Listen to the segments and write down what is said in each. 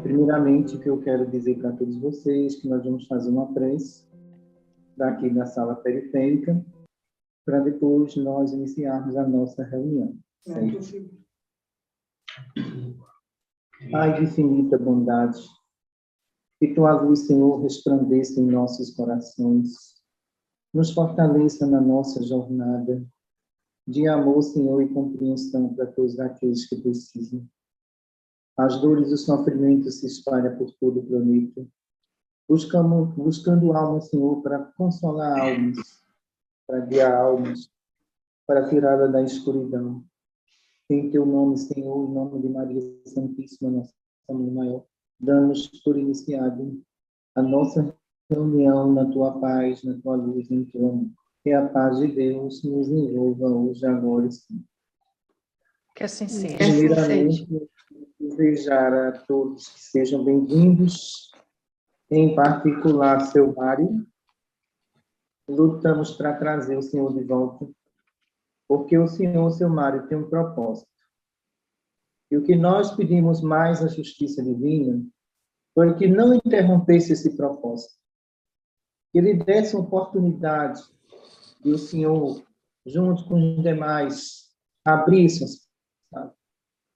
Primeiramente, o que eu quero dizer para todos vocês, que nós vamos fazer uma prece daqui da sala periférica, para depois nós iniciarmos a nossa reunião. Certo? Pai de infinita bondade, que tua luz, Senhor, resplandeça em nossos corações, nos fortaleça na nossa jornada de amor, Senhor, e compreensão para todos aqueles que precisam. As dores e os sofrimentos se espalham por todo o planeta, buscando almas, Senhor, para consolar almas, para guiar almas, para tirá-la da escuridão. Em teu nome, Senhor, em nome de Maria Santíssima, nossa Mãe Maior, damos por iniciado a nossa reunião na tua paz, na tua luz, em teu amor. Que a paz de Deus nos envolva hoje, agora e sempre. Que assim seja. Primeiramente, desejar a todos que sejam bem-vindos, em particular seu Mário. Lutamos para trazer o Senhor de volta, porque o Senhor, seu Mário, tem um propósito. E o que nós pedimos mais à justiça divina foi que não interrompesse esse propósito, que ele desse uma oportunidade de o Senhor, junto com os demais, abrisse, sabe?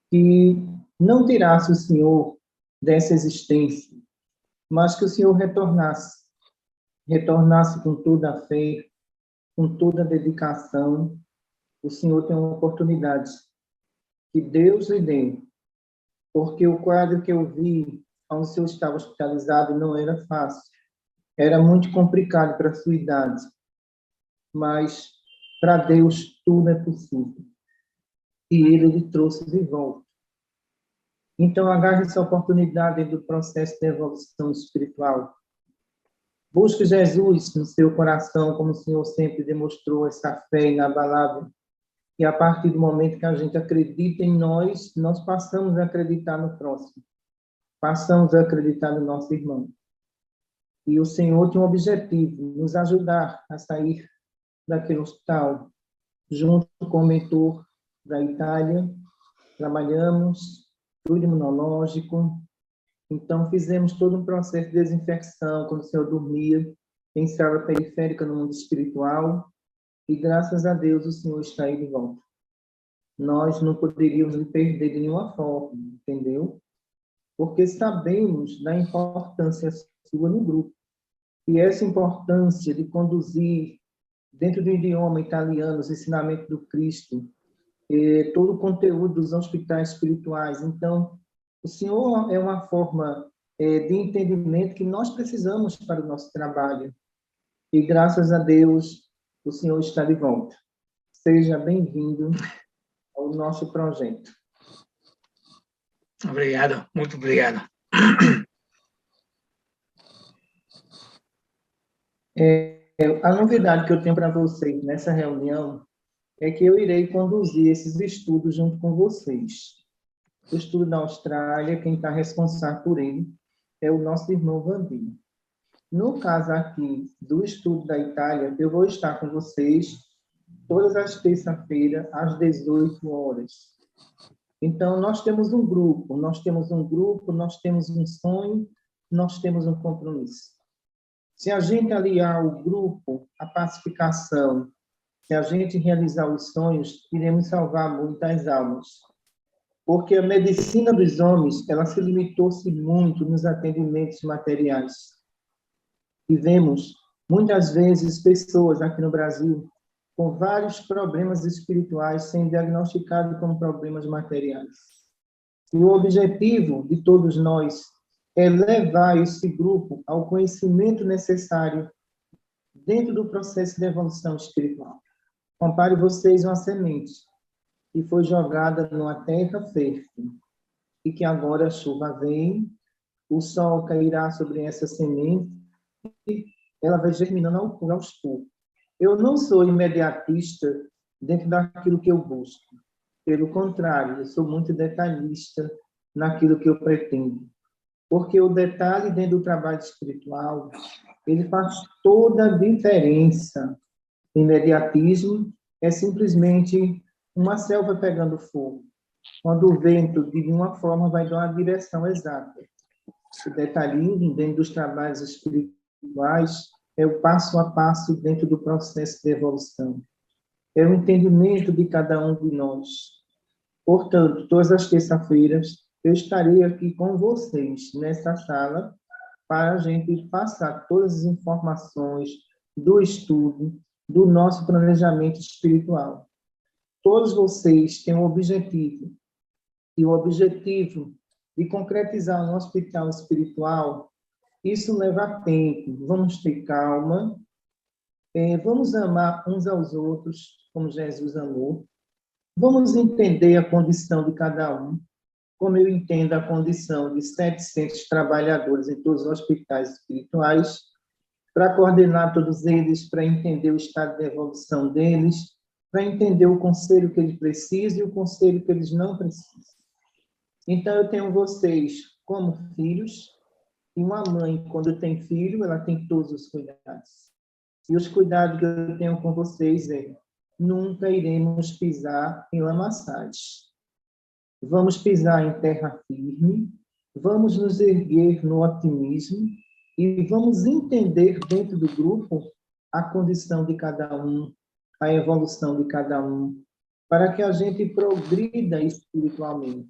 Que não tirasse o Senhor dessa existência, mas que o Senhor retornasse com toda a fé, com toda a dedicação. O Senhor tem uma oportunidade que Deus lhe deu, porque o quadro que eu vi, onde o Senhor estava hospitalizado, não era fácil, era muito complicado para a sua idade, mas para Deus tudo é possível. E Ele lhe trouxe de volta. Então, agarre essa oportunidade do processo de evolução espiritual. Busque Jesus no seu coração, como o Senhor sempre demonstrou essa fé inabalável. E a partir do momento que a gente acredita em nós, nós passamos a acreditar no próximo. Passamos a acreditar no nosso irmão. E o Senhor tem um objetivo, nos ajudar a sair daquele hospital, junto com o mentor da Itália. Trabalhamos tudo imunológico. Então, fizemos todo um processo de desinfecção quando o Senhor dormia em sala periférica no mundo espiritual. E, graças a Deus, o Senhor está aí de volta. Nós não poderíamos lhe perder de nenhuma forma, entendeu? Porque sabemos da importância sua no grupo. E essa importância de conduzir, dentro do idioma italiano, os ensinamentos do Cristo, todo o conteúdo dos hospitais espirituais. Então, o Senhor é uma forma de entendimento que nós precisamos para o nosso trabalho. E, graças a Deus, o Senhor está de volta. Seja bem-vindo ao nosso projeto. Obrigado, muito obrigado. A novidade que eu tenho para vocês nessa reunião é que eu irei conduzir esses estudos junto com vocês. O estudo da Austrália, quem está responsável por ele é o nosso irmão Vandinho. No caso aqui do estudo da Itália, eu vou estar com vocês todas as terças-feiras, às 18 horas. Então, nós temos um grupo, nós temos um sonho, nós temos um compromisso. Se a gente aliar o grupo, a pacificação, se a gente realizar os sonhos, iremos salvar muitas almas. Porque a medicina dos homens, ela se limitou-se muito nos atendimentos materiais. E vemos, muitas vezes, pessoas aqui no Brasil com vários problemas espirituais sendo diagnosticados como problemas materiais. E o objetivo de todos nós é levar esse grupo ao conhecimento necessário dentro do processo de evolução espiritual. Compare vocês uma semente que foi jogada numa terra fértil e que agora a chuva vem, o sol cairá sobre essa semente e ela vai germinando aos poucos. Eu não sou imediatista dentro daquilo que eu busco. Pelo contrário, eu sou muito detalhista naquilo que eu pretendo. Porque o detalhe dentro do trabalho espiritual, ele faz toda a diferença. O imediatismo é simplesmente uma selva pegando fogo, quando o vento, de uma forma, vai dar uma direção exata. O detalhismo dentro dos trabalhos espirituais é o passo a passo dentro do processo de evolução. É o entendimento de cada um de nós. Portanto, todas as terças-feiras, eu estarei aqui com vocês nessa sala para a gente passar todas as informações do estudo, do nosso planejamento espiritual. Todos vocês têm um objetivo, e o objetivo de concretizar um hospital espiritual, isso leva tempo. Vamos ter calma, vamos amar uns aos outros, como Jesus amou. Vamos entender a condição de cada um, como eu entendo a condição de 700 trabalhadores em todos os hospitais espirituais, para coordenar todos eles, para entender o estado de evolução deles, para entender o conselho que eles precisam e o conselho que eles não precisam. Então, eu tenho vocês como filhos, e uma mãe, quando tem filho, ela tem todos os cuidados. E os cuidados que eu tenho com vocês é: nunca iremos pisar em lamaçais. Vamos pisar em terra firme, vamos nos erguer no otimismo e vamos entender dentro do grupo a condição de cada um, a evolução de cada um, para que a gente progrida espiritualmente.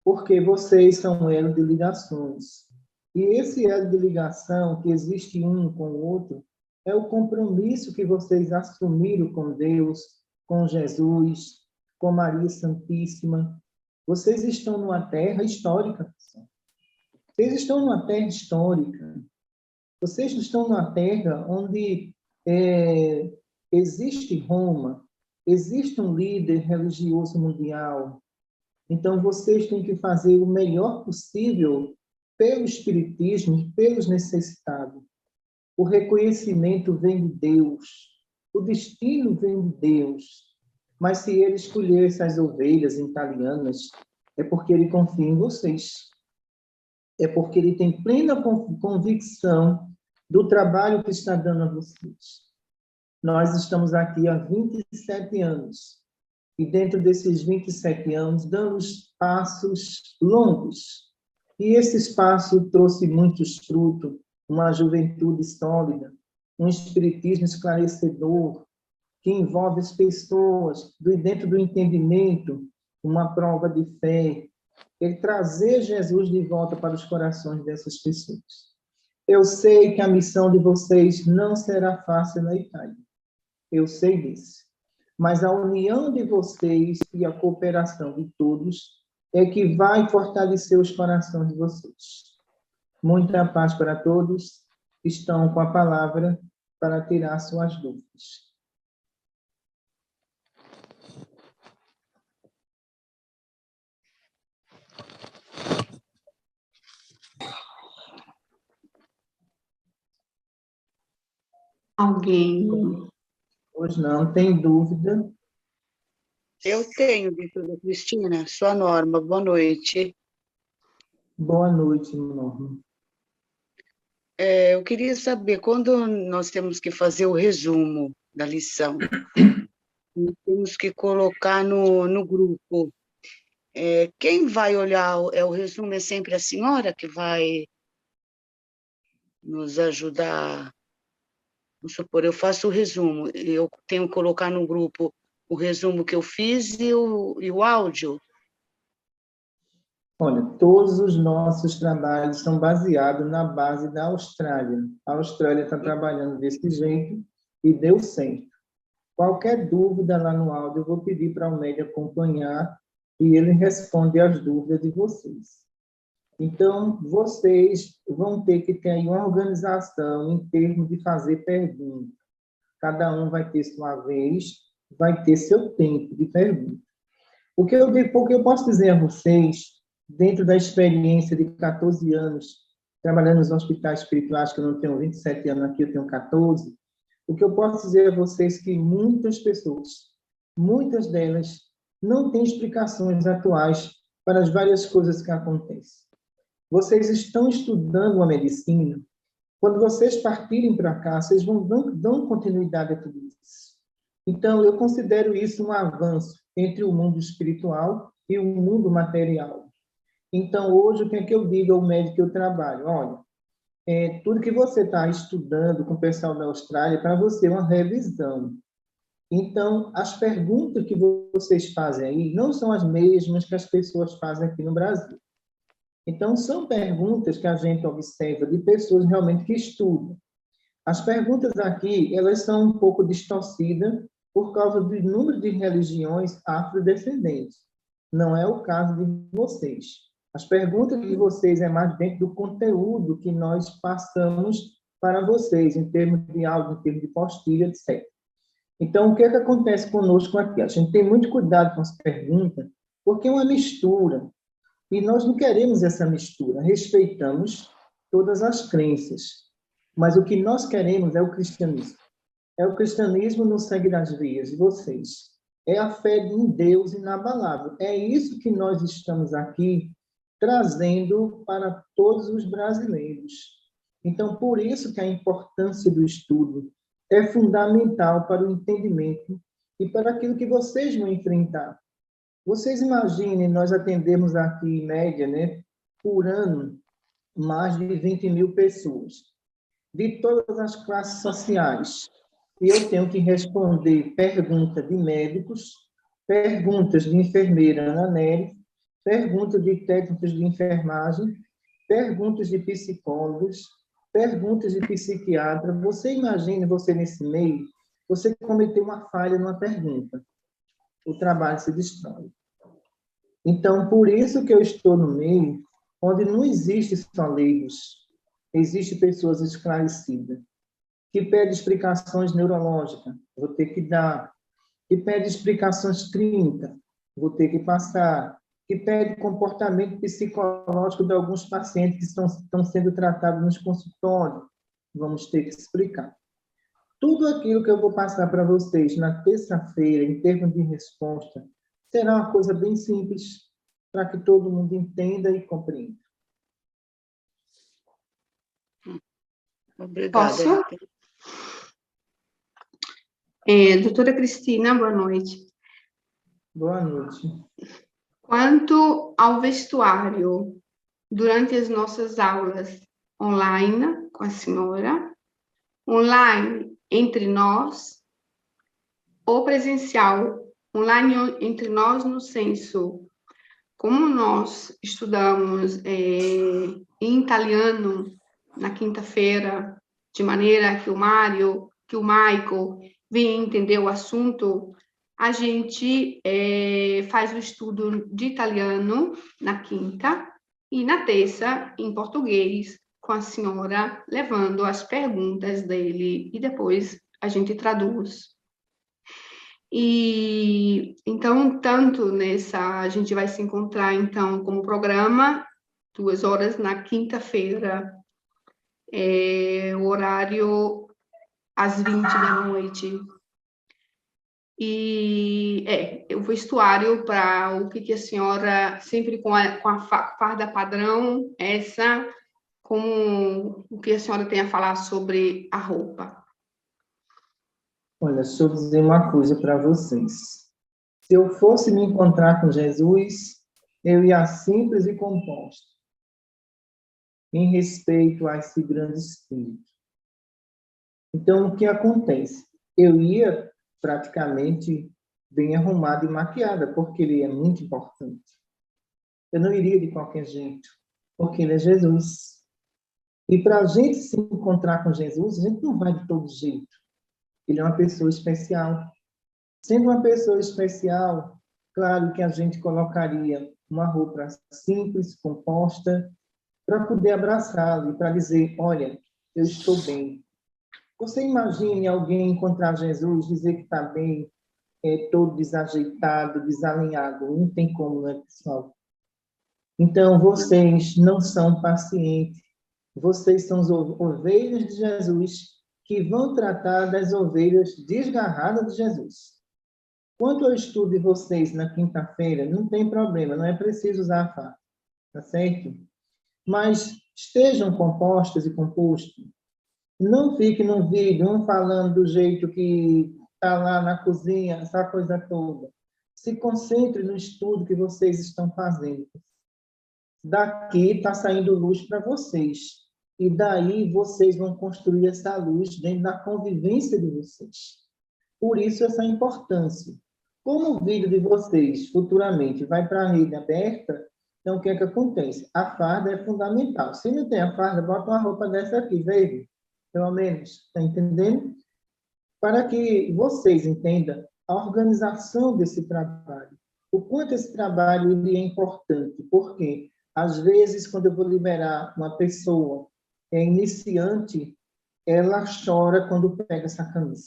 Porque vocês são elo de ligações. E esse elo de ligação, que existe um com o outro, é o compromisso que vocês assumiram com Deus, com Jesus, com Maria Santíssima. Vocês estão numa terra histórica. Vocês estão numa terra histórica. Vocês estão numa terra onde existe Roma, existe um líder religioso mundial. Então, vocês têm que fazer o melhor possível pelo Espiritismo e pelos necessitados. O reconhecimento vem de Deus. O destino vem de Deus. Mas se ele escolher essas ovelhas italianas, é porque ele confia em vocês. É porque ele tem plena convicção do trabalho que está dando a vocês. Nós estamos aqui há 27 anos. E dentro desses 27 anos, damos passos longos. E esse espaço trouxe muitos frutos, uma juventude sólida, um espiritismo esclarecedor, que envolve as pessoas, dentro do entendimento, uma prova de fé, trazer Jesus de volta para os corações dessas pessoas. Eu sei que a missão de vocês não será fácil na Itália. Eu sei disso. Mas a união de vocês e a cooperação de todos é que vai fortalecer os corações de vocês. Muita paz para todos. Estão com a palavra para tirar suas dúvidas. Alguém? Hoje não tem dúvida. Eu tenho, doutora Cristina. Sua Norma, boa noite. Boa noite, Norma. Eu queria saber, quando nós temos que fazer o resumo da lição, nós temos que colocar no grupo. Quem vai olhar o resumo é sempre a senhora que vai nos ajudar. Vamos supor, eu faço o resumo, eu tenho que colocar no grupo o resumo que eu fiz e o áudio. Olha, todos os nossos trabalhos são baseados na base da Austrália. A Austrália está trabalhando desse jeito e deu certo. Qualquer dúvida lá no áudio, eu vou pedir para o médico acompanhar e ele responde às dúvidas de vocês. Então, vocês vão ter que ter aí uma organização em termos de fazer perguntas. Cada um vai ter sua vez, vai ter seu tempo de pergunta. Porque eu posso dizer a vocês, dentro da experiência de 14 anos, trabalhando nos hospitais espirituais, que eu não tenho 27 anos aqui, eu tenho 14, o que eu posso dizer a vocês é que muitas pessoas, muitas delas, não têm explicações atuais para as várias coisas que acontecem. Vocês estão estudando a medicina, quando vocês partirem para cá, vocês dão continuidade a tudo isso. Então, eu considero isso um avanço entre o mundo espiritual e o mundo material. Então, hoje, o que é que eu digo ao médico que eu trabalho? Olha, tudo que você está estudando com o pessoal da Austrália, para você é uma revisão. Então, as perguntas que vocês fazem aí não são as mesmas que as pessoas fazem aqui no Brasil. Então, são perguntas que a gente observa de pessoas realmente que estudam. As perguntas aqui, elas são um pouco distorcidas por causa do número de religiões afrodescendentes. Não é o caso de vocês. As perguntas de vocês é mais dentro do conteúdo que nós passamos para vocês, em termos de áudio, em termos de postilha, etc. Então, o que é que acontece conosco aqui? A gente tem muito cuidado com as perguntas, porque é uma mistura. E nós não queremos essa mistura. Respeitamos todas as crenças. Mas o que nós queremos é o cristianismo. É o cristianismo no sangue das veias de vocês. É a fé em Deus inabalável. É isso que nós estamos aqui trazendo para todos os brasileiros. Então, por isso que a importância do estudo é fundamental para o entendimento e para aquilo que vocês vão enfrentar. Vocês imaginem, nós atendemos aqui, em média, né, por ano, mais de 20 mil pessoas, de todas as classes sociais. E eu tenho que responder perguntas de médicos, perguntas de enfermeira Ana Nery, perguntas de técnicos de enfermagem, perguntas de psicólogos, perguntas de psiquiatra. Você imagina, você nesse meio, você cometeu uma falha numa pergunta. O trabalho se destrói. Então, por isso que eu estou no meio, onde não existe só leigos, existem pessoas esclarecidas, que pedem explicações neurológicas, vou ter que dar, que pedem explicações clínicas, vou ter que passar, que pede comportamento psicológico de alguns pacientes que estão sendo tratados nos consultórios, vamos ter que explicar. Tudo aquilo que eu vou passar para vocês na terça-feira, em termos de resposta, será uma coisa bem simples, para que todo mundo entenda e compreenda. Obrigada. Posso? Doutora Cristina, boa noite. Boa noite. Quanto ao vestuário, durante as nossas aulas online com a senhora, online entre nós, ou presencial, online entre nós no senso, como nós estudamos em italiano na quinta-feira, de maneira que o Mário, que o Michael venha entender o assunto, a gente faz o estudo de italiano na quinta e na terça em português, com a senhora levando as perguntas dele e depois a gente traduz. E então, tanto nessa, a gente vai se encontrar então como programa 2 horas na quinta-feira, o horário às 20 da noite. E o vestuário para o que a senhora, sempre com a farda padrão, essa, como o que a senhora tem a falar sobre a roupa. Olha, deixa eu dizer uma coisa para vocês. Se eu fosse me encontrar com Jesus, eu ia simples e composto, em respeito a esse grande Espírito. Então, o que acontece? Eu ia praticamente bem arrumada e maquiada, porque ele é muito importante. Eu não iria de qualquer jeito, porque ele é Jesus. E para a gente se encontrar com Jesus, a gente não vai de todo jeito. Ele é uma pessoa especial. Sendo uma pessoa especial, claro que a gente colocaria uma roupa simples, composta, para poder abraçá-lo e para dizer, olha, eu estou bem. Você imagine alguém encontrar Jesus, dizer que está bem, todo desajeitado, desalinhado. Não tem como, né, pessoal? Então, vocês não são pacientes. Vocês são as ovelhas de Jesus que vão tratar das ovelhas desgarradas de Jesus. Quanto ao estudo de vocês na quinta-feira, não tem problema, não é preciso usar a faca, tá certo? Mas estejam compostos e compostos. Não fique no vídeo, um falando do jeito que está lá na cozinha, essa coisa toda. Se concentre no estudo que vocês estão fazendo. daqui está saindo luz para vocês. E daí vocês vão construir essa luz dentro da convivência de vocês. Por isso, essa importância. Como o vídeo de vocês futuramente vai para a rede aberta, então o que é que acontece? A farda é fundamental. Se não tem a farda, bota uma roupa dessa aqui, verde, pelo menos. Está entendendo? Para que vocês entendam a organização desse trabalho. O quanto esse trabalho ele é importante. Porque, às vezes, quando eu vou liberar uma pessoa iniciante, ela chora quando pega essa camisa.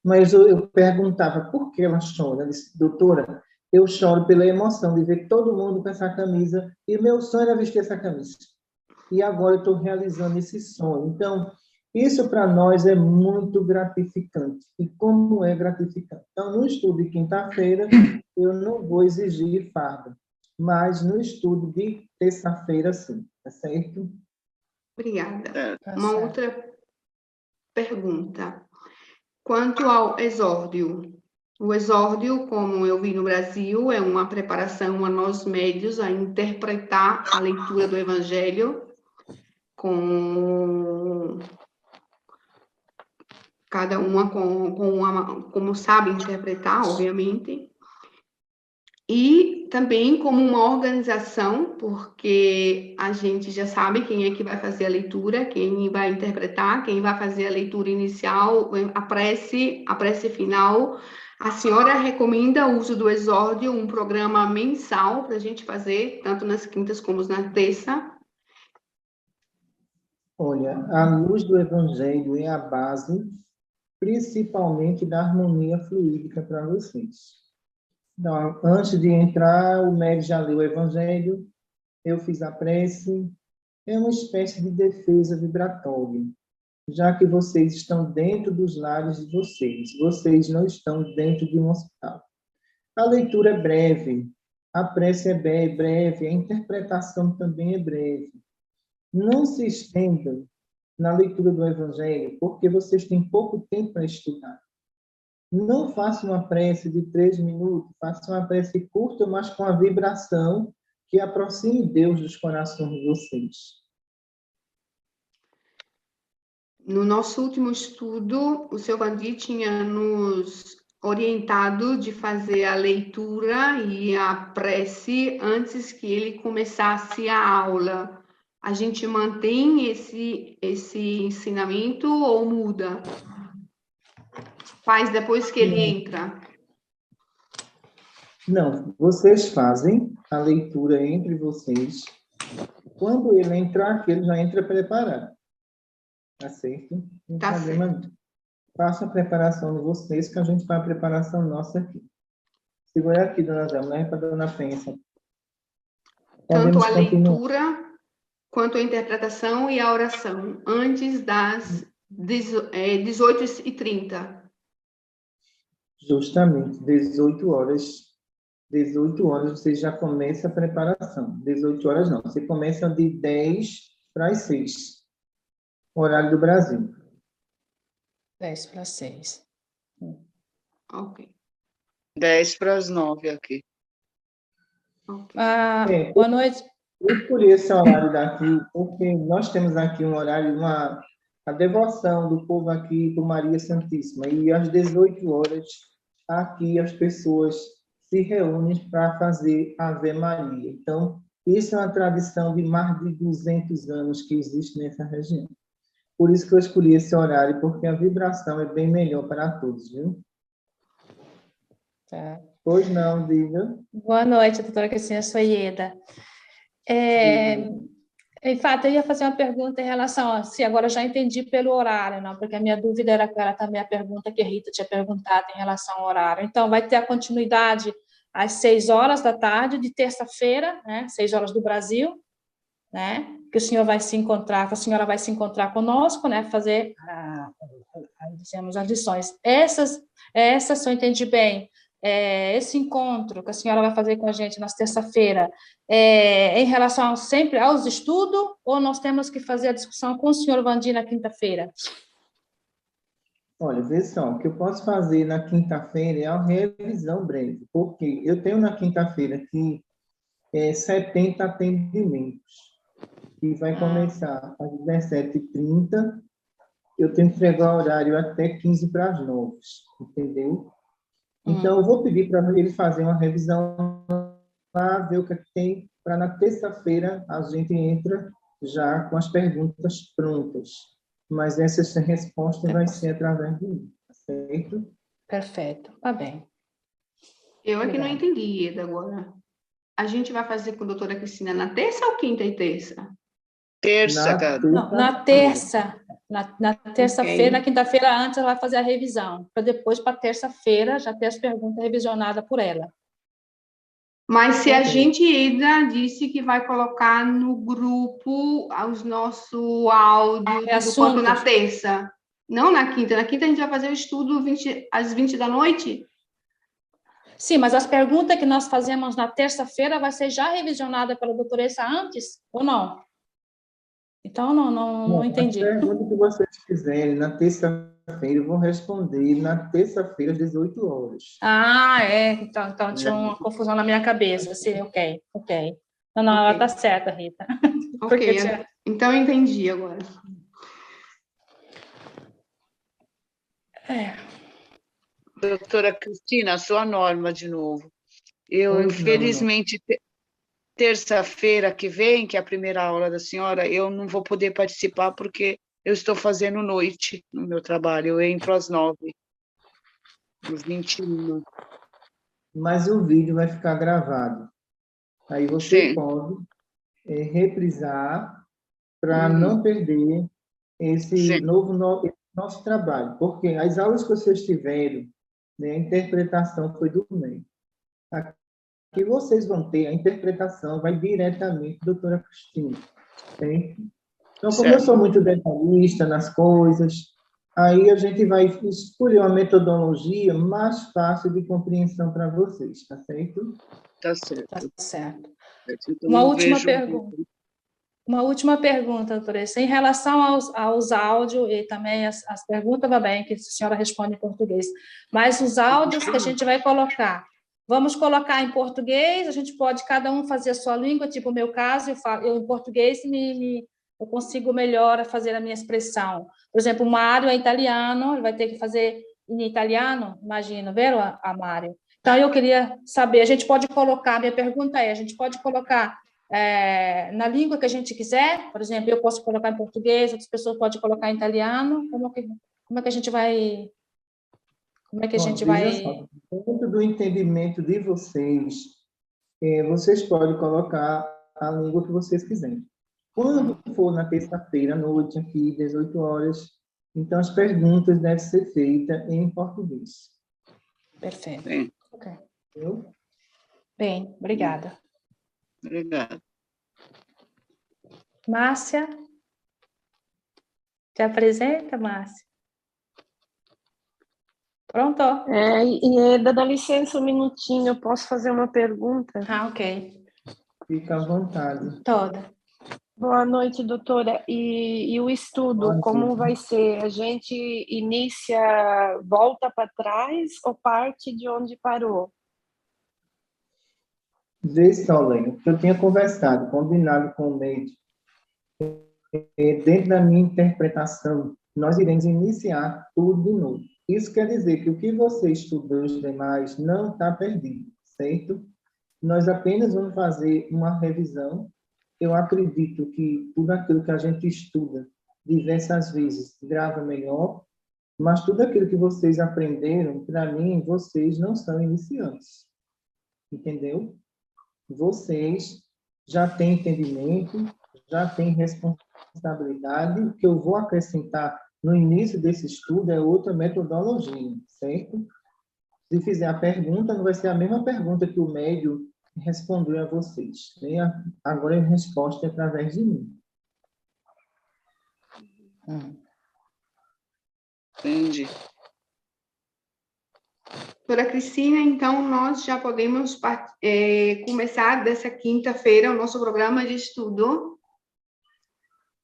Mas eu perguntava por que ela chora. Ela disse, doutora, eu choro pela emoção de ver todo mundo com essa camisa e meu sonho era vestir essa camisa. E agora eu estou realizando esse sonho. Então, isso para nós é muito gratificante. E como é gratificante? Então, no estudo de quinta-feira, eu não vou exigir farda, mas no estudo de terça-feira, sim. Tá certo? Obrigada. Tá Uma certo. outra pergunta. Quanto ao exórdio, o exórdio, como eu vi no Brasil, é uma preparação a nós médios a interpretar a leitura do Evangelho com cada uma como sabe interpretar, obviamente, e também como uma organização, porque a gente já sabe quem é que vai fazer a leitura, quem vai interpretar, quem vai fazer a leitura inicial, a prece final. A senhora recomenda o uso do exórdio, um programa mensal para a gente fazer, tanto nas quintas como na terça? Olha, a luz do Evangelho é a base, principalmente da harmonia fluídica para vocês. Então, antes de entrar, o médico já leu o Evangelho, eu fiz a prece, é uma espécie de defesa vibratória, já que vocês estão dentro dos lares de vocês não estão dentro de um hospital. A leitura é breve, a prece é breve, a interpretação também é breve. Não se estendam na leitura do Evangelho, porque vocês têm pouco tempo para estudar. Não faça uma prece de 3 minutos, faça uma prece curta, mas com a vibração que aproxime Deus dos corações de vocês. No nosso último estudo, o seu Vandi tinha nos orientado de fazer a leitura e a prece antes que ele começasse a aula. A gente mantém esse ensinamento ou muda? Faz depois que ele entra? Não, vocês fazem a leitura entre vocês. Quando ele entrar aqui, ele já entra preparado. Tá certo? Não tem problema não. Faça a preparação de vocês, que a gente faz a preparação nossa aqui. Segura aqui, dona Zé, leve para a dona Pensa. Tanto a leitura, quanto a interpretação e a oração, antes das 18h30. Justamente, 18 horas. 18 horas você já começa a preparação. 18 horas não, você começa de 10 para as 6. Horário do Brasil. 10 para 6. Ok. 10 para as 9 aqui. Okay. Boa noite. Eu escolhi esse horário daqui, porque nós temos aqui um horário, a devoção do povo aqui por Maria Santíssima. E às 18 horas, aqui as pessoas se reúnem para fazer Ave Maria. Então, isso é uma tradição de mais de 200 anos que existe nessa região. Por isso que eu escolhi esse horário, porque a vibração é bem melhor para todos, viu? Tá. Pois não, diga. Boa noite, doutora Cristina, sou Ieda. Em fato, eu ia fazer uma pergunta em relação a se agora eu já entendi pelo horário, não, porque a minha dúvida era também a pergunta que a Rita tinha perguntado em relação ao horário. Então, vai ter a continuidade às 6 horas da tarde de terça-feira, né, 6 horas do Brasil, né, que o senhor vai se encontrar, que a senhora vai se encontrar conosco, né, fazer dizemos, as lições. Essas, se eu entendi bem, esse encontro que a senhora vai fazer com a gente na terça-feira, em relação sempre aos estudos, ou nós temos que fazer a discussão com o senhor Vandi na quinta-feira? Olha, vê só, o que eu posso fazer na quinta-feira é uma revisão breve, porque eu tenho na quinta-feira que 70 atendimentos, que vai começar às 17h30. Eu tenho que entregar o horário até 8h45, entendeu? Então, eu vou pedir para ele fazer uma revisão lá, ver o que tem, para na terça-feira a gente entra já com as perguntas prontas. Mas essa resposta vai ser através de mim, tá certo? Perfeito, tá bem. Eu é que não Obrigada. entendi, Eda, agora. A gente vai fazer com a doutora Cristina na terça ou quinta e terça? Terça, Na cara. Não, na terça. Na terça-feira, na quinta-feira antes, ela vai fazer a revisão, para depois, para terça-feira, já ter as perguntas revisionadas por ela. Mas se a Ok. gente, Eda, disse que vai colocar no grupo os nosso áudio, tudo quanto na Assuntos. terça. Não na quinta. Na quinta a gente vai fazer o estudo às 20 da noite? Sim, mas as perguntas que nós fazemos na terça-feira vai ser já revisionada pela doutoressa antes, ou não? Então, não As entendi. perguntas que vocês fizerem na terça-feira, eu vou responder na terça-feira, às 18 horas. Ah, é. Então tinha uma confusão na minha cabeça. Sim, ok. Não, ela Ok. tá certa, Rita. Ok, Porque tinha- então eu entendi agora. Doutora Cristina, a sua Norma de novo. Eu, Pois não. infelizmente, terça-feira que vem, que é a primeira aula da senhora, eu não vou poder participar porque eu estou fazendo noite no meu trabalho. Eu entro às 9h, às 21h. Mas o vídeo vai ficar gravado. Aí você Sim. pode reprisar para não perder esse Sim. nosso trabalho. Porque as aulas que vocês tiveram, né, a interpretação foi do meio. Aqui vocês vão ter a interpretação, vai diretamente da doutora Cristina. Certo? Então, como eu Certo. sou muito detalhista nas coisas, aí a gente vai escolher uma metodologia mais fácil de compreensão para vocês, tá certo? Tá Tá certo. certo. Então, Uma eu última vejo... pergunta. Uma última pergunta, doutoressa. Em relação aos áudios e também as perguntas, vai bem, que a senhora responde em português, mas os áudios que a gente vai colocar, vamos colocar em português, a gente pode cada um fazer a sua língua, tipo o meu caso, eu em português eu consigo melhor fazer a minha expressão. Por exemplo, o Mário é italiano, ele vai ter que fazer em italiano, imagino, vero, Mário? Então, eu queria saber, a gente pode colocar, minha pergunta é, a gente pode colocar na língua que a gente quiser, por exemplo, eu posso colocar em português, outras pessoas podem colocar em italiano, como é que a gente vai... Como é que a gente Veja vai... só, dentro do entendimento de vocês, vocês podem colocar a língua que vocês quiserem. Quando for na terça-feira à noite, aqui, 18 horas, então as perguntas devem ser feitas em português. Perfeito. Bem, Ok. Entendeu? Bem, obrigada. obrigada. Márcia? Te apresenta, Márcia? Pronto? Dá licença um minutinho, eu posso fazer uma pergunta? Ah, ok. Fica à vontade. Toda. Boa noite, doutora. E o estudo, Boa como noite. vai ser? A gente inicia, volta para trás ou parte de onde parou? Vê só, Lênin, que eu tinha conversado, combinado com o médico. Dentro da minha interpretação, nós iremos iniciar tudo de novo. Isso quer dizer que o que você estudou os demais não está perdido, certo? Nós apenas vamos fazer uma revisão. Eu acredito que tudo aquilo que a gente estuda diversas vezes grava melhor, mas tudo aquilo que vocês aprenderam, para mim, vocês não são iniciantes. Entendeu? Vocês já têm entendimento, já têm responsabilidade. O que eu vou acrescentar no início desse estudo é outra metodologia, certo? Se fizer a pergunta, não vai ser a mesma pergunta que o médium respondeu a vocês. Agora a resposta é através de mim. Entendi. Doutora Cristina, então nós já podemos começar dessa quinta-feira o nosso programa de estudo.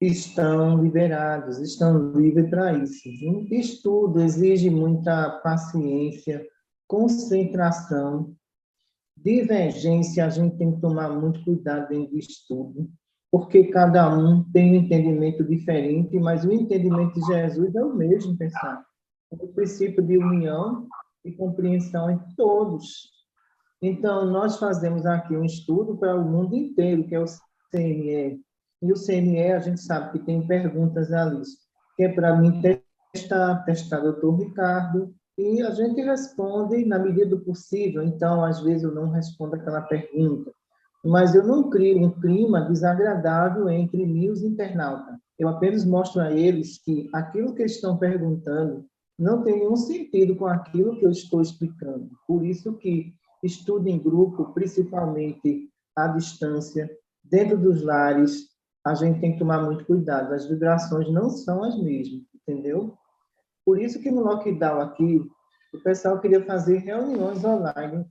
Estão liberados, estão livres para isso. Viu? Estudo exige muita paciência, concentração. Divergência, a gente tem que tomar muito cuidado dentro do estudo, porque cada um tem um entendimento diferente, mas o entendimento de Jesus é o mesmo, pensar. O princípio de união e compreensão entre todos. Então, nós fazemos aqui um estudo para o mundo inteiro, que é o CNE. E o CNE, a gente sabe que tem perguntas ali, que é para mim testar o doutor Ricardo, e a gente responde na medida do possível. Então, às vezes, eu não respondo aquela pergunta, mas eu não crio um clima desagradável entre mim e os internautas. Eu apenas mostro a eles que aquilo que eles estão perguntando não tem nenhum sentido com aquilo que eu estou explicando. Por isso que estudo em grupo, principalmente à distância, dentro dos lares, a gente tem que tomar muito cuidado. As vibrações não são as mesmas, entendeu? Por isso que no lockdown aqui, o pessoal queria fazer reuniões online.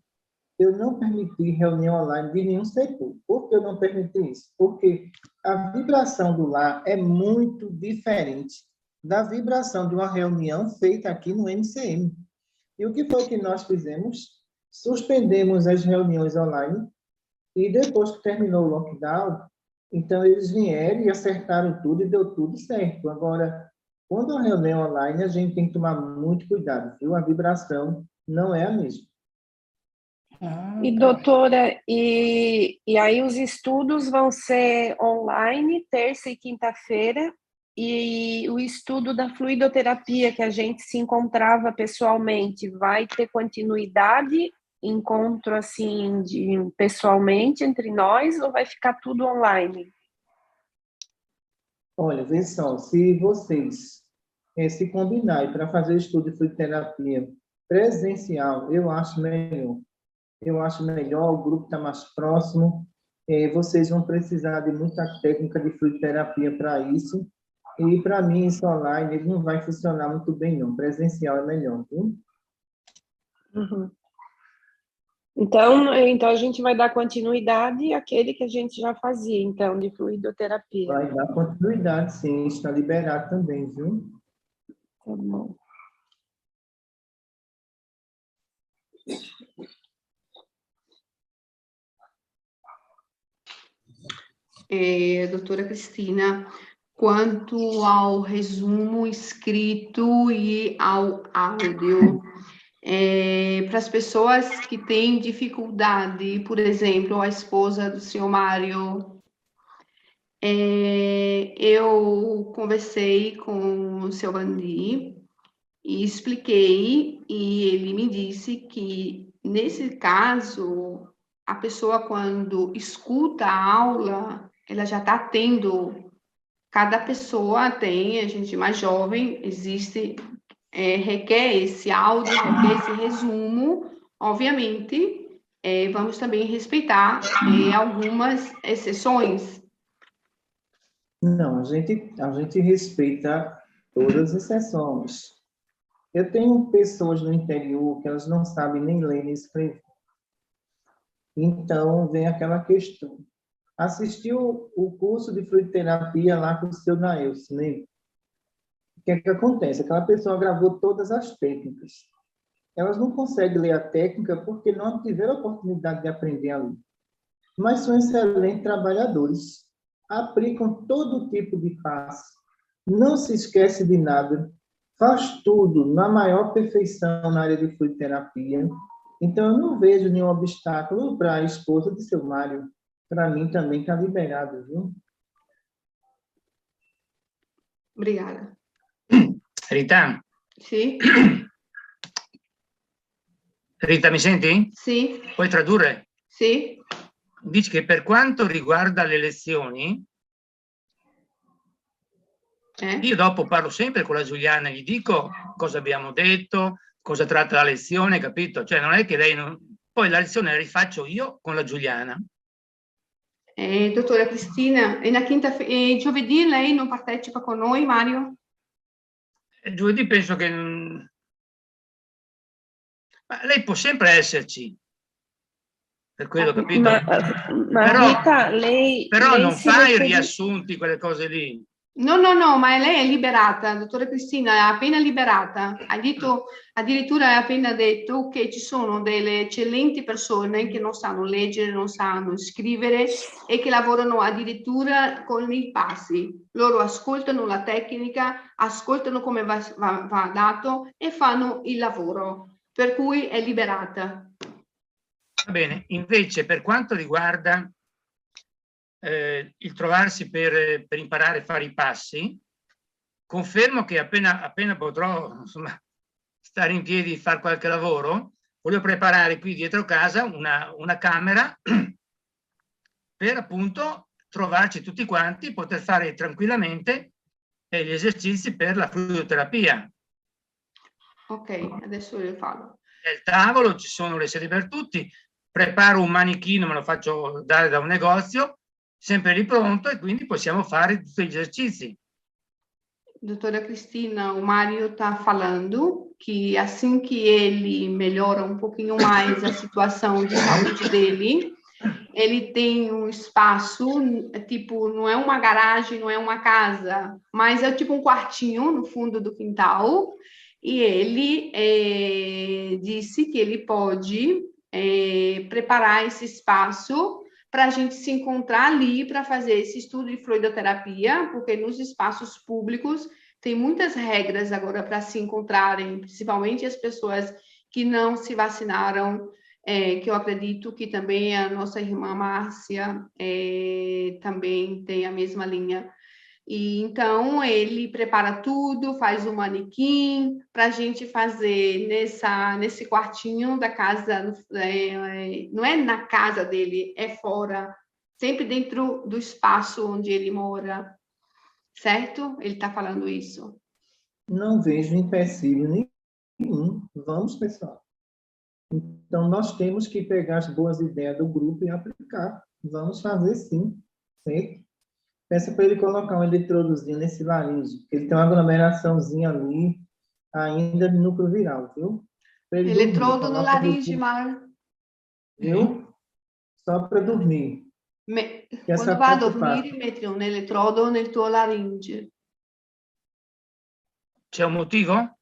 Eu não permiti reunião online de nenhum setor. Por que eu não permiti isso? Porque a vibração do lar é muito diferente da vibração de uma reunião feita aqui no MCM. E o que foi que nós fizemos? Suspendemos as reuniões online e depois que terminou o lockdown, então eles vieram e acertaram tudo e deu tudo certo. Agora, quando a reunião online, a gente tem que tomar muito cuidado, viu? A vibração não é a mesma. E, doutora, e aí os estudos vão ser online, terça e quinta-feira, e o estudo da fluidoterapia que a gente se encontrava pessoalmente vai ter continuidade, encontro assim pessoalmente entre nós, ou vai ficar tudo online? Olha, vê só, se vocês se combinarem para fazer estudo de fluidoterapia presencial, eu acho melhor. Eu acho melhor, o grupo está mais próximo, vocês vão precisar de muita técnica de fluidoterapia para isso, e para mim isso online ele não vai funcionar muito bem não, presencial é melhor, viu? Uhum. Então a gente vai dar continuidade àquele que a gente já fazia, então, de fluidoterapia. Vai dar continuidade, sim, está liberado também, viu? Tá bom. Doutora Cristina, quanto ao resumo escrito e ao áudio, para as pessoas que têm dificuldade, por exemplo, a esposa do senhor Mário, eu conversei com o seu Bandi e expliquei, e ele me disse que, nesse caso, a pessoa, quando escuta a aula, ela já está tendo, cada pessoa tem, a gente mais jovem, existe, requer esse áudio, requer esse resumo, obviamente, vamos também respeitar algumas exceções. Não, a gente respeita todas as exceções. Eu tenho pessoas no interior que elas não sabem nem ler nem escrever. Então, vem aquela questão. Assistiu o curso de fluidoterapia lá com o seu Naelson, né? O que é que acontece? Aquela pessoa gravou todas as técnicas. Elas não conseguem ler a técnica porque não tiveram a oportunidade de aprender a ler. Mas são excelentes trabalhadores. Aplicam todo tipo de passe. Não se esquece de nada. Faz tudo na maior perfeição na área de fluidoterapia. Então, eu não vejo nenhum obstáculo para a esposa de seu Mário. Para mim, também está liberado, viu? Obrigada. Rita? Sì? Rita, mi senti? Sì? Puoi tradurre? Sì? Dici che per quanto riguarda le lezioni, io dopo parlo sempre con la Giuliana, gli dico cosa abbiamo detto, cosa tratta la lezione, capito? Cioè non è che lei non... Poi la lezione la rifaccio io con la Giuliana. Dottora Cristina, e giovedì lei non partecipa con noi, Mario? Giovedì penso che... Ma lei può sempre esserci. Per quello, capito? Ma però Rita, lei non fa i riferisce... riassunti, quelle cose lì. No, ma lei è liberata, dottora Cristina, è appena liberata. Addirittura ha appena detto che ci sono delle eccellenti persone che non sanno leggere, non sanno scrivere e che lavorano addirittura con i passi. Loro ascoltano la tecnica, ascoltano come va dato e fanno il lavoro, per cui è liberata. Va bene, invece per quanto riguarda il trovarsi per imparare a fare i passi, confermo che appena potrò, insomma, stare in piedi e fare qualche lavoro, voglio preparare qui dietro casa una camera per appunto trovarci tutti quanti, poter fare tranquillamente gli esercizi per la fluidoterapia. Ok, adesso io farò. Nel tavolo ci sono le sedie per tutti, preparo un manichino, me lo faccio dare da un negozio, sempre lì pronto, e quindi possiamo fare tutti gli esercizi. Doutora Cristina, o Mário está falando que assim que ele melhora um pouquinho mais a situação de saúde dele, ele tem um espaço, tipo, não é uma garagem, não é uma casa, mas é tipo um quartinho no fundo do quintal, e ele disse que ele pode preparar esse espaço para a gente se encontrar ali para fazer esse estudo de fluidoterapia, porque nos espaços públicos tem muitas regras agora para se encontrarem, principalmente as pessoas que não se vacinaram, que eu acredito que também a nossa irmã Márcia também tem a mesma linha. E então ele prepara tudo, faz um manequim para a gente fazer nesse quartinho da casa, não é na casa dele, é fora, sempre dentro do espaço onde ele mora, certo? Ele está falando isso. Não vejo empecilho nenhum. Vamos, pessoal. Então, nós temos que pegar as boas ideias do grupo e aplicar. Vamos fazer sim, certo? Peça para ele colocar um eletrodozinho nesse laríngeo, porque ele tem uma aglomeraçãozinha ali, ainda de núcleo viral, viu? Eletrodo no laringe, Mário. Viu? Só para dormir. Quando vai a dormire, metti un elettrodo nel tuo laringe. C'è un motivo?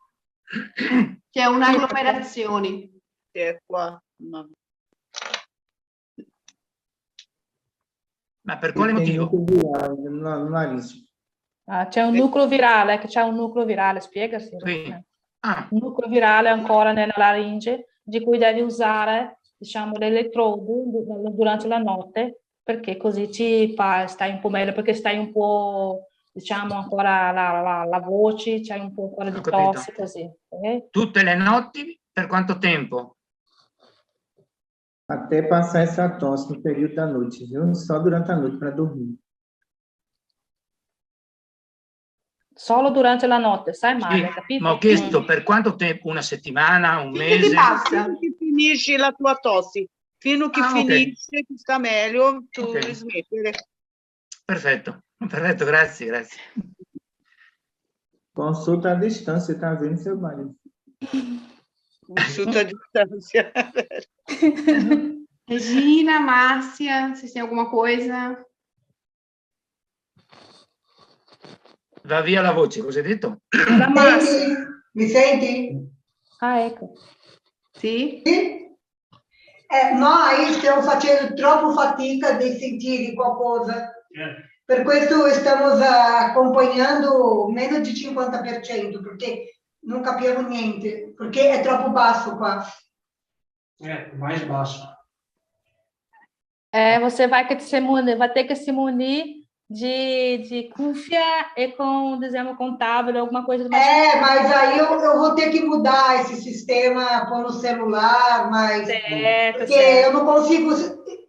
C'è un'agglomerazione. È qua. No. Ma per quale motivo? No nariz. C'è un nucleo virale, che c'è un nucleo virale, spiegasi. Sì. Un nucleo virale ancora nella laringe, di cui devi usare, diciamo, l'elettrodo durante la notte, perché così stai un po' meglio, perché stai un po', diciamo, ancora la voce, c'hai un po' ancora di tosse, così. Okay? Tutte le notti? Per quanto tempo? Até passar essa tosse no período da noite, viu? Só durante a noite para dormir. Solo durante la notte, sai male, Sì, capito? ma ho chiesto per quanto tempo? Una settimana, un mese? Fino che finisci la tua tosse. Fino che finisce, okay. Che sta meglio, tu smettere. Perfetto, grazie. Consulta à distância, tá vendo, seu marido? Consulta a distância. Regina, Márcia, vocês têm alguma coisa? Va via la voce, cosa hai detto? La Márcia. Mi senti? Ah, ecco. Sì? Noi stiamo facendo troppo fatica di sentire qualcosa. Per questo stiamo accompagnando meno di 50%, perché non capiamo niente, perché è troppo basso qua. Mais baixo. Você vai ter que se munir de cuffia e com, dizemos, com tablet, alguma coisa mais. Mas aí eu vou ter que mudar esse sistema, pôr no celular, mas porque eu não consigo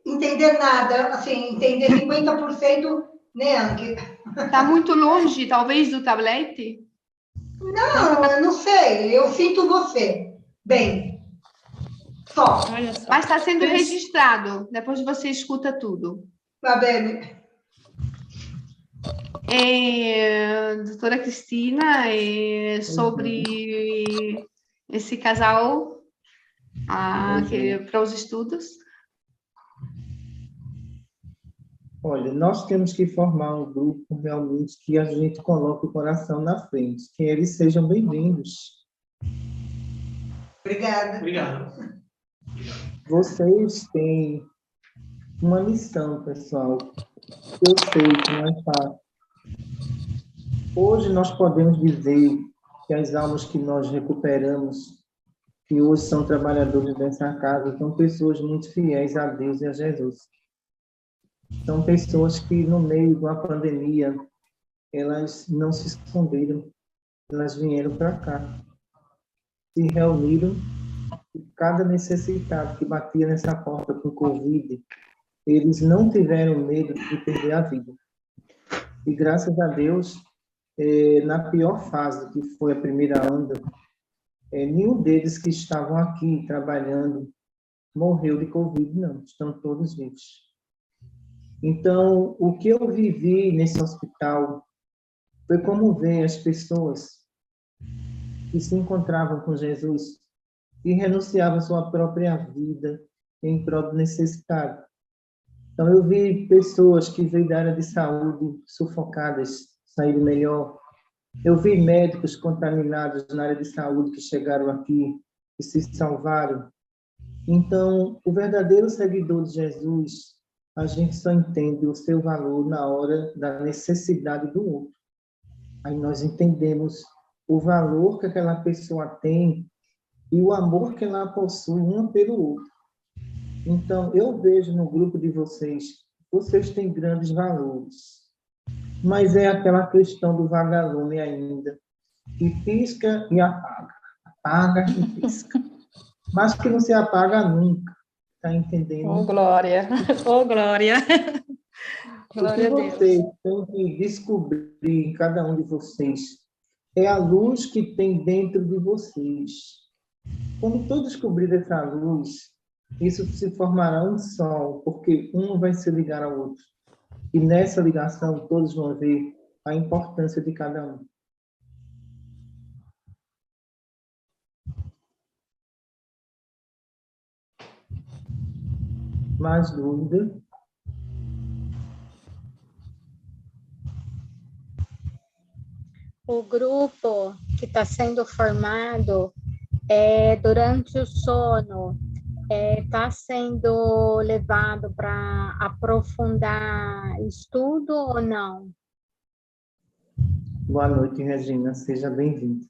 entender nada, assim, entender 50% neanche. Está muito longe, talvez, do tablete? Não, eu não sei, eu sinto você. Bem, só. Mas está sendo registrado, depois você escuta tudo. Va bene. Doutora Cristina, sobre esse casal para os estudos? Olha, nós temos que formar um grupo realmente que a gente coloque o coração na frente, que eles sejam bem-vindos. Obrigada. Obrigado. Vocês têm uma missão, pessoal. Eu sei que não é fácil. Hoje nós podemos dizer que as almas que nós recuperamos, que hoje são trabalhadores dessa casa, são pessoas muito fiéis a Deus e a Jesus. São pessoas que, no meio de uma pandemia, elas não se esconderam, elas vieram para cá, se reuniram, e cada necessitado que batia nessa porta com Covid, eles não tiveram medo de perder a vida. E, graças a Deus, na pior fase, que foi a primeira onda, nenhum deles que estavam aqui trabalhando morreu de Covid, não, estão todos vivos. Então, o que eu vivi nesse hospital foi como ver as pessoas que se encontravam com Jesus e renunciavam à sua própria vida em prol do necessitado. Então, eu vi pessoas que veio da área de saúde sufocadas, saírem melhor. Eu vi médicos contaminados na área de saúde que chegaram aqui e se salvaram. Então, o verdadeiro seguidor de Jesus, a gente só entende o seu valor na hora da necessidade do outro. Aí nós entendemos o valor que aquela pessoa tem e o amor que ela possui um pelo outro. Então, eu vejo no grupo de vocês, vocês têm grandes valores, mas é aquela questão do vagalume ainda, que pisca e apaga, apaga e pisca, mas que não se apaga nunca. Está entendendo? Oh, glória! Oh, glória! Glória a O que Deus. vocês têm que descobrir em cada um de vocês é a luz que tem dentro de vocês. Quando todos descobrirem essa luz, isso se formará um sol, porque um vai se ligar ao outro. E nessa ligação, todos vão ver a importância de cada um. Mais dúvida? O grupo que está sendo formado durante o sono está sendo levado para aprofundar estudo ou não? Boa noite, Regina. Seja bem-vinda.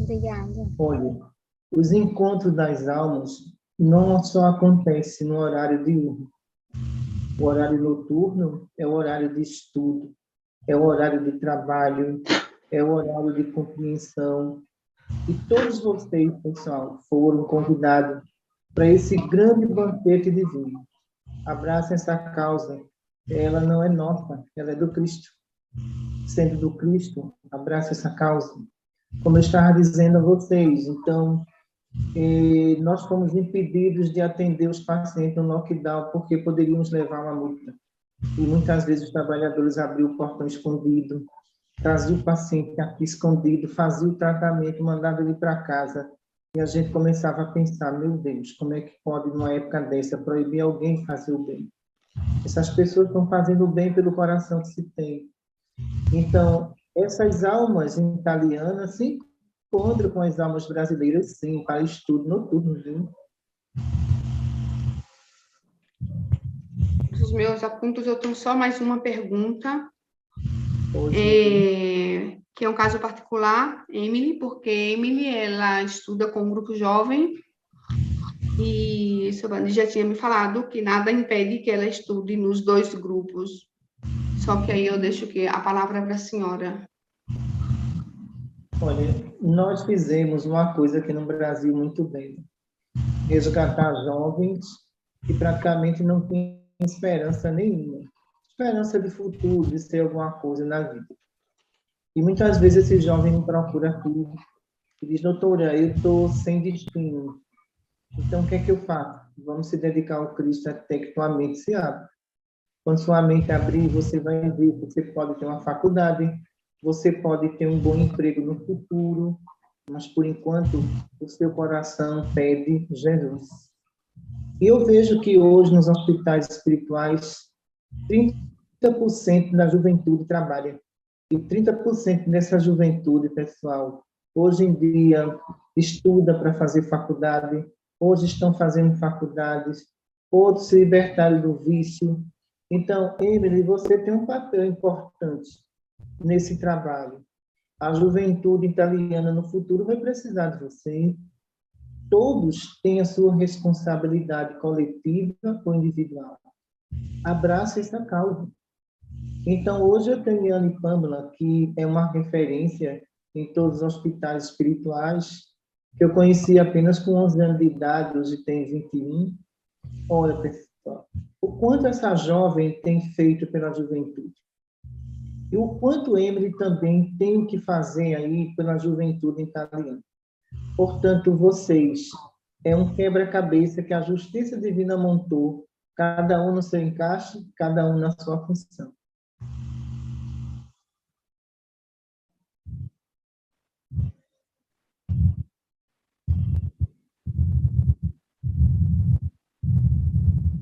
Obrigada. Olha, os encontros das almas não só acontecem no horário diurno. O horário noturno é o horário de estudo, é o horário de trabalho, é o horário de compreensão. E todos vocês, pessoal, foram convidados para esse grande banquete divino. Abracem essa causa. Ela não é nossa, ela é do Cristo. Sendo do Cristo, abraça essa causa. Como eu estava dizendo a vocês, então, nós fomos impedidos de atender os pacientes no lockdown porque poderíamos levar uma multa. E muitas vezes os trabalhadores abriam o portão escondido, traziam o paciente aqui escondido, faziam o tratamento, mandavam ele para casa. E a gente começava a pensar, meu Deus, como é que pode, numa época dessa, proibir alguém de fazer o bem? Essas pessoas estão fazendo o bem pelo coração que se tem. Então, essas almas italianas se encontram com as almas brasileiras, sim, para estudo noturno, viu? Dos meus apontos, eu tenho só mais uma pergunta, que é um caso particular, Emily, porque Emily, ela estuda com um grupo jovem, e Silvana já tinha me falado que nada impede que ela estude nos dois grupos. Só que aí eu deixo a palavra para a senhora. Olha, nós fizemos uma coisa aqui no Brasil muito bem. Resgatar jovens que praticamente não têm esperança nenhuma. Esperança de futuro, de ser alguma coisa na vida. E muitas vezes esse jovem me procura aqui e diz, doutora, eu estou sem destino. Então, o que é que eu faço? Vamos se dedicar ao Cristo até que tua mente se abra. Quando sua mente abrir, você vai ver que você pode ter uma faculdade, você pode ter um bom emprego no futuro, mas, por enquanto, o seu coração pede Jesus. E eu vejo que hoje, nos hospitais espirituais, 30% da juventude trabalha. E 30% dessa juventude, pessoal, hoje em dia estuda para fazer faculdade, hoje estão fazendo faculdades, outros se libertaram do vício. Então, Emily, você tem um papel importante nesse trabalho. A juventude italiana no futuro vai precisar de você. Todos têm a sua responsabilidade coletiva ou individual. Abraça essa causa. Então, hoje eu tenho Anne Pamela, que é uma referência em todos os hospitais espirituais, que eu conheci apenas com 11 anos de idade, hoje tem 21. Olha, pessoal, o quanto essa jovem tem feito pela juventude. E o quanto Emily também tem o que fazer aí pela juventude italiana. Portanto, vocês, é um quebra-cabeça que a justiça divina montou, cada um no seu encaixe, cada um na sua função.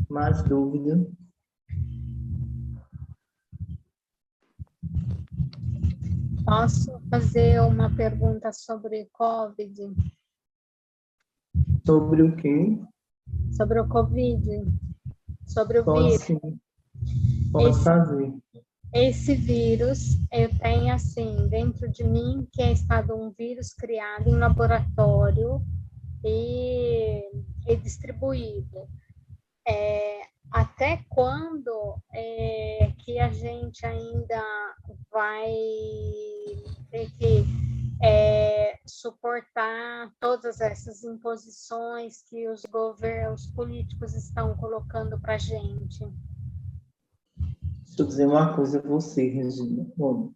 Mais dúvida? Posso fazer uma pergunta sobre COVID? Sobre o quê? Sobre o COVID? Sobre o Pode vírus? sim. Pode fazer. Esse vírus, eu tenho assim, dentro de mim, que é estado um vírus criado em laboratório e distribuído. Até quando que a gente ainda vai ter que suportar todas essas imposições que os governos políticos estão colocando para a gente? Deixa eu dizer uma coisa a você, Regina. Bom,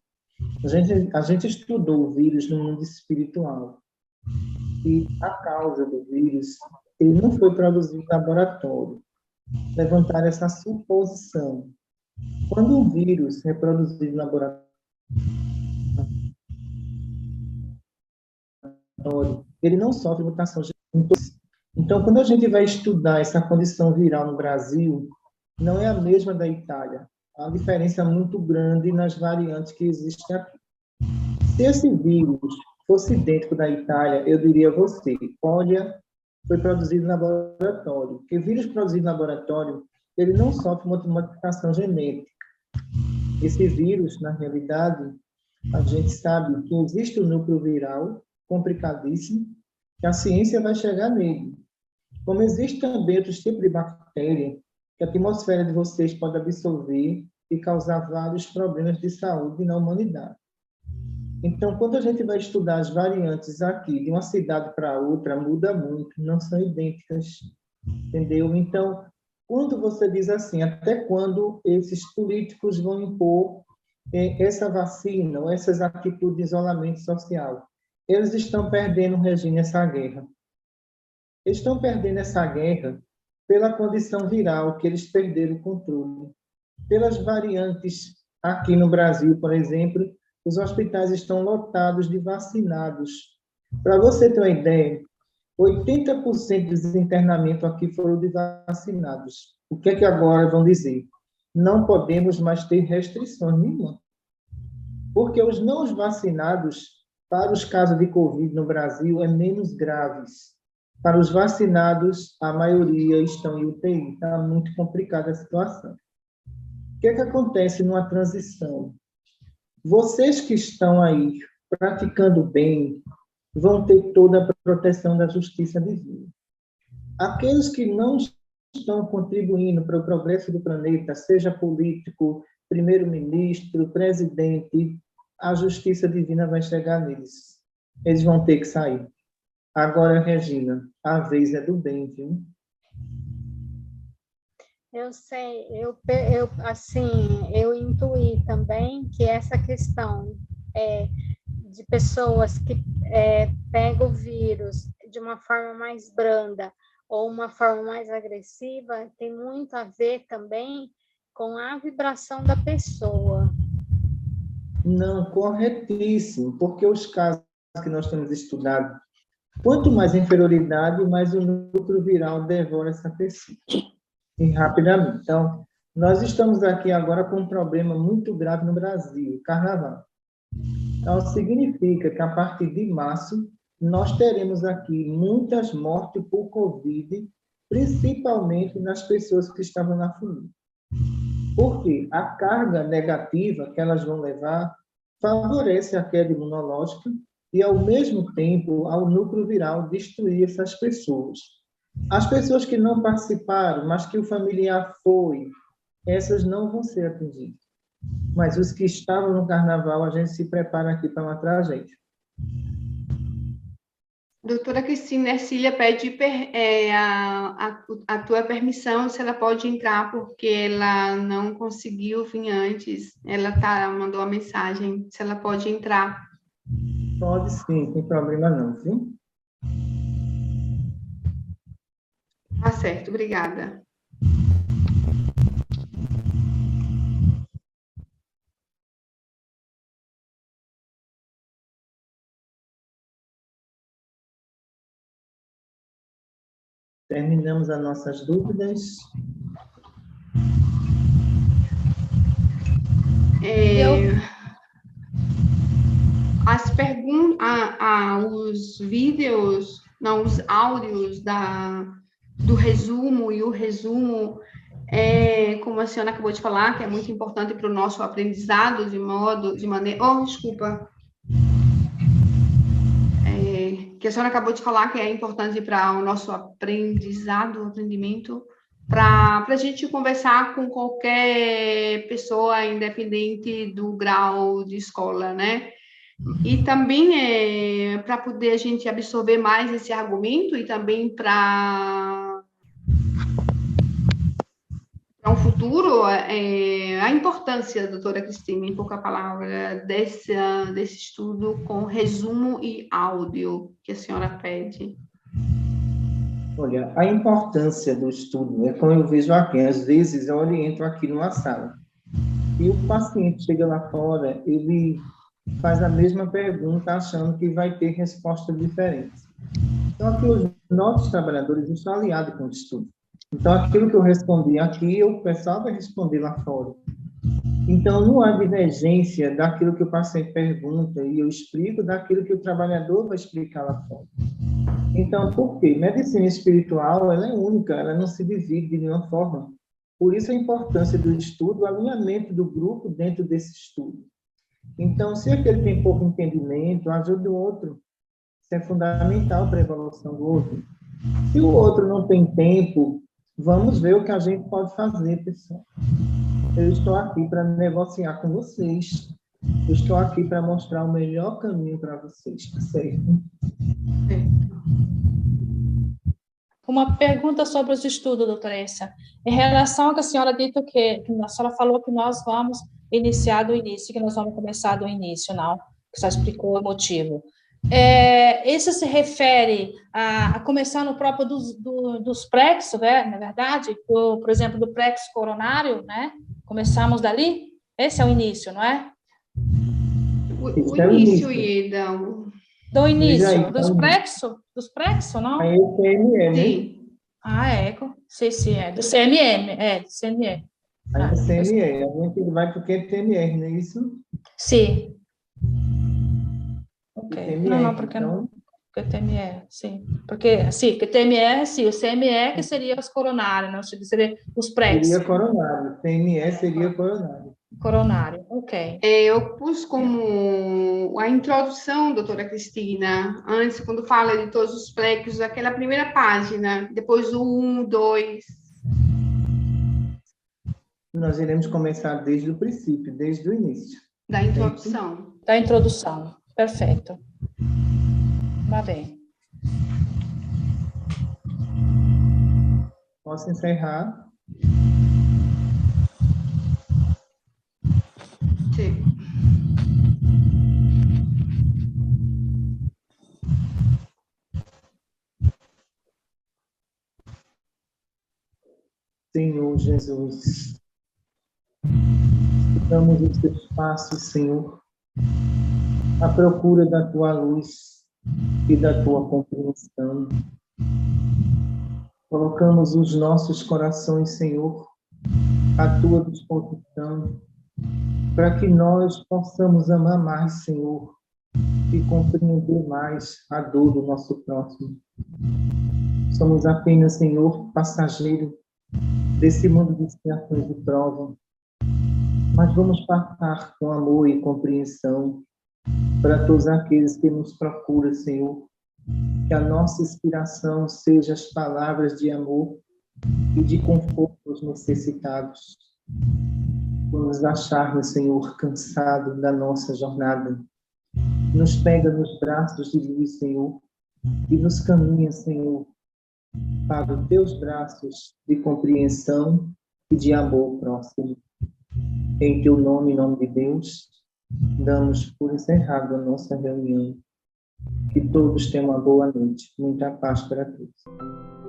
a gente estudou o vírus no mundo espiritual. E a causa do vírus, ele não foi produzido em laboratório. Levantar essa suposição. Quando um vírus é produzido em laboratório, ele não sofre mutação genética. Então, quando a gente vai estudar essa condição viral no Brasil, não é a mesma da Itália. Há uma diferença muito grande nas variantes que existem aqui. Se esse vírus fosse idêntico da Itália, eu diria a você, olha, foi produzido em laboratório. Porque vírus produzido em laboratório, ele não sofre modificação genética. Esse vírus, na realidade, a gente sabe que existe um núcleo viral complicadíssimo, que a ciência vai chegar nele. Como existe também outros tipos de bactéria, que a atmosfera de vocês pode absorver e causar vários problemas de saúde na humanidade. Então, quando a gente vai estudar as variantes aqui, de uma cidade para outra, muda muito, não são idênticas, entendeu? Então, quando você diz assim, até quando esses políticos vão impor essa vacina, ou essas atitudes de isolamento social, eles estão perdendo, Regina, essa guerra. Eles estão perdendo essa guerra pela condição viral, que eles perderam o controle. Pelas variantes aqui no Brasil, por exemplo, os hospitais estão lotados de vacinados. Para você ter uma ideia, 80% dos internamentos aqui foram de vacinados. O que é que agora vão dizer? Não podemos mais ter restrições nenhuma. Porque os não vacinados, para os casos de Covid no Brasil, é menos graves. Para os vacinados, a maioria estão em UTI. Está muito complicada a situação. O que é que acontece numa transição? Vocês que estão aí praticando bem vão ter toda a proteção da justiça divina. Aqueles que não estão contribuindo para o progresso do planeta, seja político, primeiro-ministro, presidente, a justiça divina vai chegar neles. Eles vão ter que sair. Agora, Regina, a vez é do bem, viu? Eu sei, eu intuí também que essa questão de pessoas que pegam o vírus de uma forma mais branda ou uma forma mais agressiva tem muito a ver também com a vibração da pessoa. Não, corretíssimo, porque os casos que nós temos estudado, quanto mais inferioridade, mais o núcleo viral devora essa pessoa. E rapidamente. Então, Nós estamos aqui agora com um problema muito grave no Brasil, o carnaval. Então, significa que a partir de março, nós teremos aqui muitas mortes por Covid, principalmente nas pessoas que estavam na folia. Porque a carga negativa que elas vão levar favorece a queda imunológica e, ao mesmo tempo, ao núcleo viral destruir essas pessoas. As pessoas que não participaram, mas que o familiar foi, essas não vão ser atingidas. Mas os que estavam no carnaval, a gente se prepara aqui para uma tragédia. Doutora Cristina, Ercília pede a tua permissão, se ela pode entrar, porque ela não conseguiu vir antes. Ela mandou uma mensagem, se ela pode entrar. Pode sim, sem problema não, viu? Tá certo, obrigada. Terminamos as nossas dúvidas. As perguntas, os vídeos, não, os áudios do resumo e o resumo, como a senhora acabou de falar, que é muito importante para o nosso aprendizado de maneira. Oh, desculpa. Que a senhora acabou de falar que é importante para o nosso aprendimento, para a gente conversar com qualquer pessoa, independente do grau de escola, né? E também para poder a gente absorver mais esse argumento e também para um futuro, a importância, doutora Cristina, em pouca palavra, desse estudo com resumo e áudio que a senhora pede. Olha, a importância do estudo é como eu vejo aqui. Às vezes eu oriento aqui numa sala e o paciente chega lá fora, ele faz a mesma pergunta achando que vai ter respostas diferentes. Então, aqui os nossos trabalhadores estão aliados com o estudo. Então, aquilo que eu respondi aqui, o pessoal vai responder lá fora. Então, não há divergência daquilo que o paciente pergunta e eu explico daquilo que o trabalhador vai explicar lá fora. Então, por quê? Medicina espiritual, ela é única, ela não se divide de nenhuma forma. Por isso a importância do estudo, o alinhamento do grupo dentro desse estudo. Então, se aquele tem pouco entendimento, ajuda o outro. Isso é fundamental para a evolução do outro. Se o outro não tem tempo, vamos ver o que a gente pode fazer, pessoal. Eu estou aqui para negociar com vocês. Eu estou aqui para mostrar o melhor caminho para vocês, tá certo? Uma pergunta sobre os estudos, doutora Essa. Em relação ao que a senhora disse, que a senhora falou que nós vamos iniciar do início, que nós vamos começar do início, não? Que só explicou o motivo. Isso se refere a começar no próprio dos prexos, né? Na verdade, por exemplo, do prexo coronário, né? Começamos dali? Esse é o início, não é? O início, Ieda. Do início, dos prexos, não? Aí o CMM, sim. Sim, é do CMM, do CMM. Aí o CME, a gente vai para o QTMR, não é isso? Sim. Ok. QTMR, Não, porque então... não. QTMR, sim. Porque, sim, QTMR, sim. O CME que seria os coronários, não seria os prexos. Seria coronário. CME seria coronário. Coronário, ok. Eu pus como a introdução, doutora Cristina, antes, quando fala de todos os plexos, aquela primeira página, depois o 1, 2. Nós iremos começar desde o princípio, desde o início. Da introdução. Da introdução, perfeito. Vai bem. Posso encerrar? Sim. Senhor Jesus, damos os teus passos, Senhor, à procura da tua luz e da tua compreensão. Colocamos os nossos corações, Senhor, à tua disposição, para que nós possamos amar mais, Senhor, e compreender mais a dor do nosso próximo. Somos apenas, Senhor, passageiro desse mundo de expiações e prova, mas vamos passar com amor e compreensão para todos aqueles que nos procuram, Senhor, que a nossa inspiração seja as palavras de amor e de conforto aos necessitados. Quando nos acharmos, Senhor, cansados da nossa jornada, nos pega nos braços de luz, Senhor, e nos caminha, Senhor, para os teus braços de compreensão e de amor próximo. Em teu nome, em nome de Deus, damos por encerrada a nossa reunião. Que todos tenham uma boa noite. Muita paz para todos.